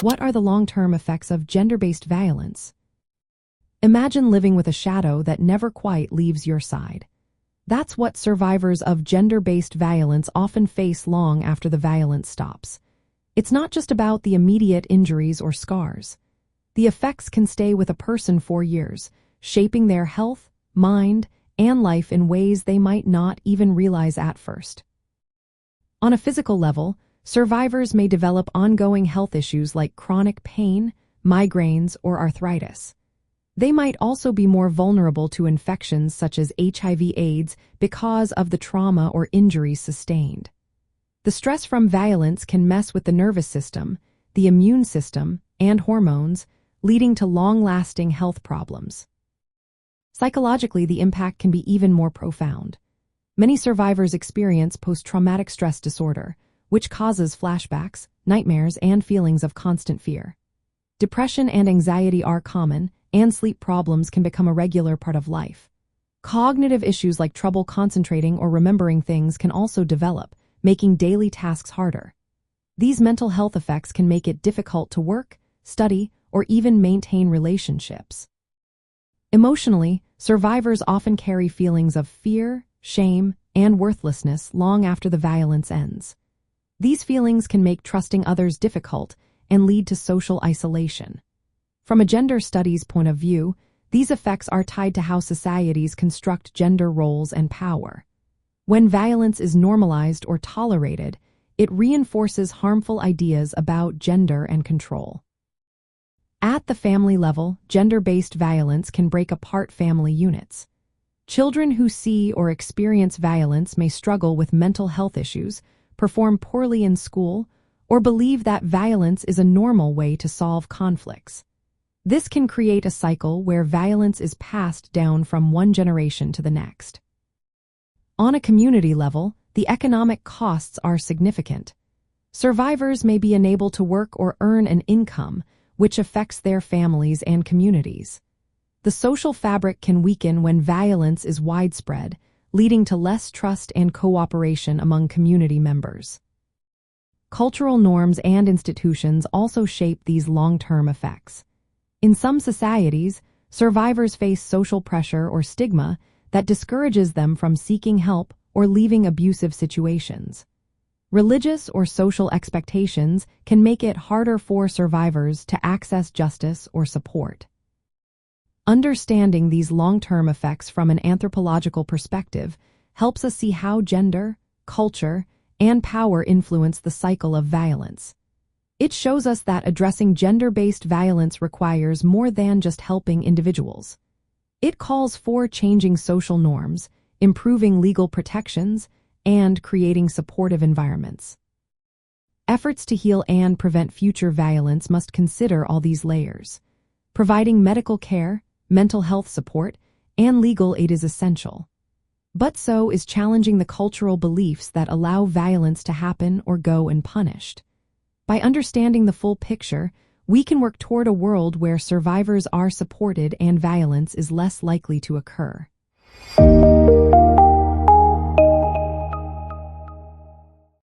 What are the long-term effects of gender-based violence? Imagine living with a shadow that never quite leaves your side. That's what survivors of gender-based violence often face long after the violence stops. It's not just about the immediate injuries or scars. The effects can stay with a person for years, shaping their health, mind, and life in ways they might not even realize at first. On a physical level, survivors may develop ongoing health issues like chronic pain, migraines, or arthritis. They might also be more vulnerable to infections such as HIV/AIDS because of the trauma or injuries sustained. The stress from violence can mess with the nervous system, the immune system, and hormones, leading to long-lasting health problems. Psychologically, the impact can be even more profound. Many survivors experience post-traumatic stress disorder, which causes flashbacks, nightmares, and feelings of constant fear. Depression and anxiety are common, and sleep problems can become a regular part of life. Cognitive issues like trouble concentrating or remembering things can also develop, making daily tasks harder. These mental health effects can make it difficult to work, study, or even maintain relationships. Emotionally, survivors often carry feelings of fear, shame, and worthlessness long after the violence ends. These feelings can make trusting others difficult and lead to social isolation. From a gender studies point of view, these effects are tied to how societies construct gender roles and power. When violence is normalized or tolerated, it reinforces harmful ideas about gender and control. At the family level, gender-based violence can break apart family units. Children who see or experience violence may struggle with mental health issues, perform poorly in school, or believe that violence is a normal way to solve conflicts. This can create a cycle where violence is passed down from one generation to the next. On a community level, the economic costs are significant. Survivors may be unable to work or earn an income, which affects their families and communities. The social fabric can weaken when violence is widespread, leading to less trust and cooperation among community members. Cultural norms and institutions also shape these long-term effects. In some societies, survivors face social pressure or stigma that discourages them from seeking help or leaving abusive situations. Religious or social expectations can make it harder for survivors to access justice or support. Understanding these long-term effects from an anthropological perspective helps us see how gender, culture, and power influence the cycle of violence. It shows us that addressing gender-based violence requires more than just helping individuals. It calls for changing social norms, improving legal protections, and creating supportive environments. Efforts to heal and prevent future violence must consider all these layers. Providing medical care, mental health support, and legal aid is essential. But so is challenging the cultural beliefs that allow violence to happen or go unpunished. By understanding the full picture, we can work toward a world where survivors are supported and violence is less likely to occur.